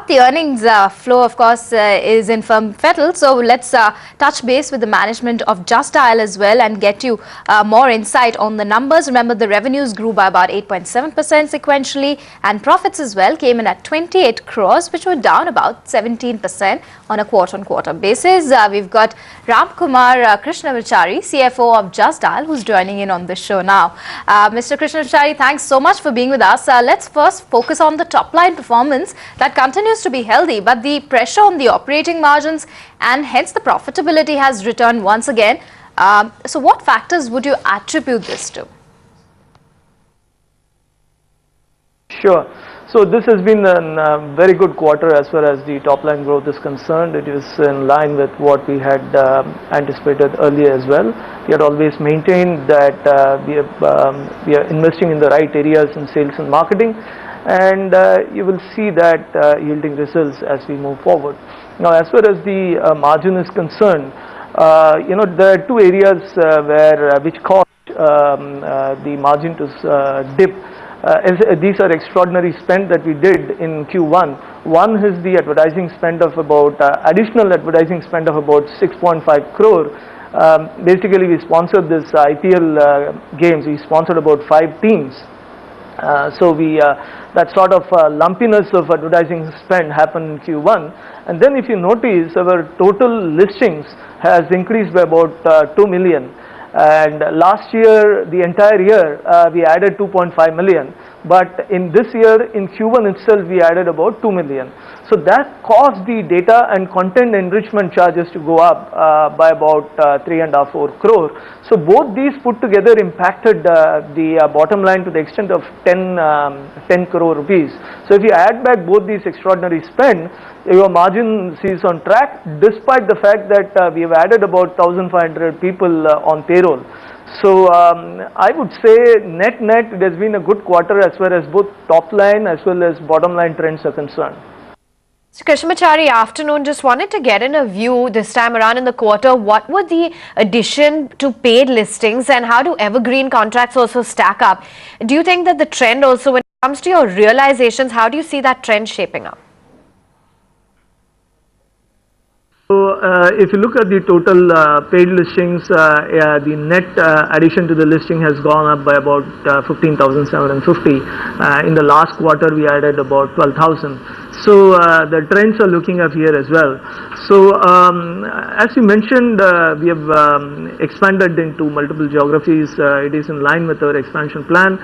But the earnings flow, of course, is in firm fettle. So let's touch base with the management of Just Dial as well and get you more insight on the numbers. Remember, the revenues grew by about 8.7% sequentially, and profits as well came in at 28 crores, which were down about 17% on a quarter-on-quarter basis. We've got Ramkumar Krishnamachari, CFO of Just Dial, who's joining in on this show now. Mr. Krishnamachari, thanks so much for being with us. Let's first focus on the top-line performance that continues to be healthy, but the pressure on the operating margins and hence the profitability has returned once again. So what factors would you attribute this to? Sure. So this has been a very good quarter as far as the top line growth is concerned. It is in line with what we had anticipated earlier as well. We had always maintained that we are investing in the right areas in sales and marketing, and you will see that yielding results as we move forward. Now, as far as the margin is concerned, there are two areas which caused the margin to dip. These are extraordinary spend that we did in Q1. One is the advertising spend of about additional advertising spend of about 6.5 crore. Basically, we sponsored this IPL games. We sponsored about 5 teams. So that sort of lumpiness of advertising spend happened in Q1. And then if you notice, our total listings has increased by about 2 million. And last year, the entire year, we added 2.5 million. But in this year, in Q1 itself, we added about 2 million. So that caused the data and content enrichment charges to go up by about 3.5-4 crore. So both these put together impacted the bottom line to the extent of 10 crore rupees. So if you add back both these extraordinary spend, your margin is on track, despite the fact that we have added about 1,500 people on payroll. So I would say net it has been a good quarter as far as both top line as well as bottom line trends are concerned. So Krishnamachari, afternoon, just wanted to get in a view this time around in the quarter. What were the addition to paid listings and how do evergreen contracts also stack up? Do you think that the trend also, when it comes to your realizations, how do you see that trend shaping up? So if you look at the total paid listings, the net addition to the listing has gone up by about 15,750. In the last quarter, we added about 12,000. So the trends are looking up here as well. So as you mentioned, we have expanded into multiple geographies. It is in line with our expansion plan.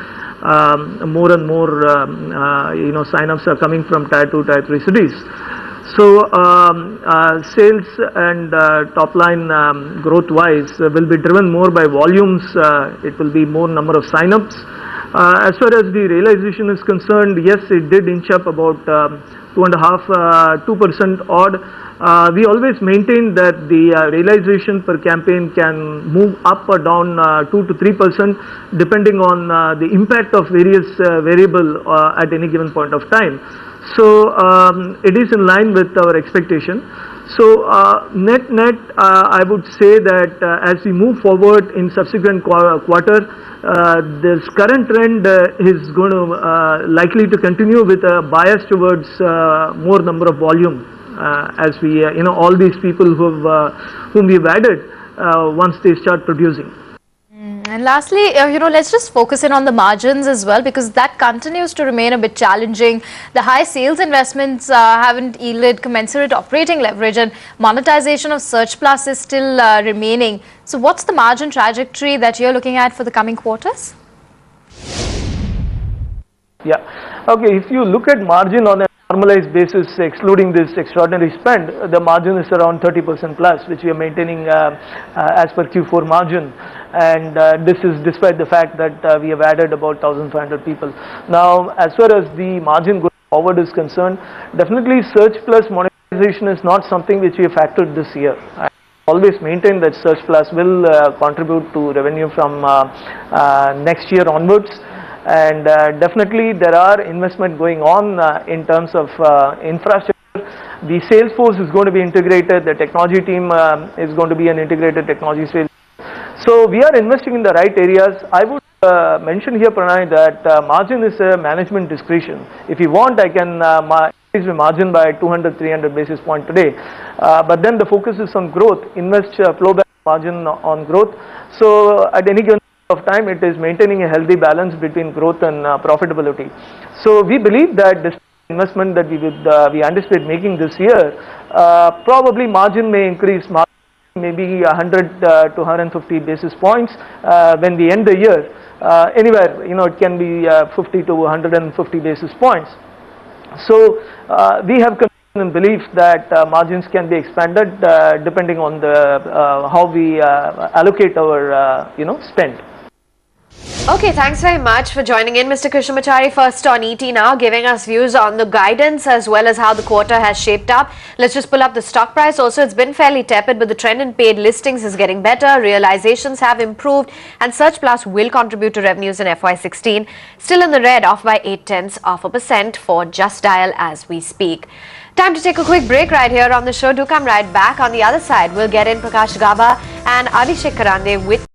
More and more, sign-ups are coming from Tier 2, Tier 3 cities. So sales and top line growth wise will be driven more by volumes. It will be more number of sign-ups. As far as the realization is concerned, yes, it did inch up about 2% odd. We always maintain that the realization per campaign can move up or down 2 to 3% depending on the impact of various variable at any given point of time. So it is in line with our expectation. So net, I would say that as we move forward in subsequent quarter, this current trend is going to likely to continue with a bias towards more number of volume as we, all these people whom we've added once they start producing. And lastly, let's just focus in on the margins as well, because that continues to remain a bit challenging. The high sales investments haven't yielded commensurate operating leverage, and monetization of Search Plus is still remaining. So what's the margin trajectory that you're looking at for the coming quarters? Yeah. Okay. If you look at margin on a normalized basis, excluding this extraordinary spend, the margin is around 30% plus, which we are maintaining as per Q4 margin. And this is despite the fact that we have added about 1,500 people. Now, as far as the margin going forward is concerned, definitely Search Plus monetization is not something which we have factored this year. I always maintain that Search Plus will contribute to revenue from next year onwards. And definitely there are investment going on in terms of infrastructure. The sales force is going to be integrated. The technology team is going to be an integrated technology sales. So we are investing in the right areas. I would mention here, Pranay, that margin is a management discretion. If you want, I can increase the margin by 200-300 basis point today. But then the focus is on growth, invest flow back margin on growth. So at any given of time, it is maintaining a healthy balance between growth and profitability. So we believe that this investment that we anticipate making this year, probably margin may increase maybe 100 to 150 basis points when we end the year. Anywhere, it can be 50 to 150 basis points. So we have and belief that margins can be expanded depending on the how we allocate our spend. Okay, thanks very much for joining in, Mr. Krishnamachari. First on ET now, giving us views on the guidance as well as how the quarter has shaped up. Let's just pull up the stock price. Also, it's been fairly tepid, but the trend in paid listings is getting better. Realizations have improved, and Search Plus will contribute to revenues in FY16. Still in the red, off by 0.8% for Just Dial as we speak. Time to take a quick break right here on the show. Do come right back. On the other side, we'll get in Prakash Gaba and Abhishek Karande with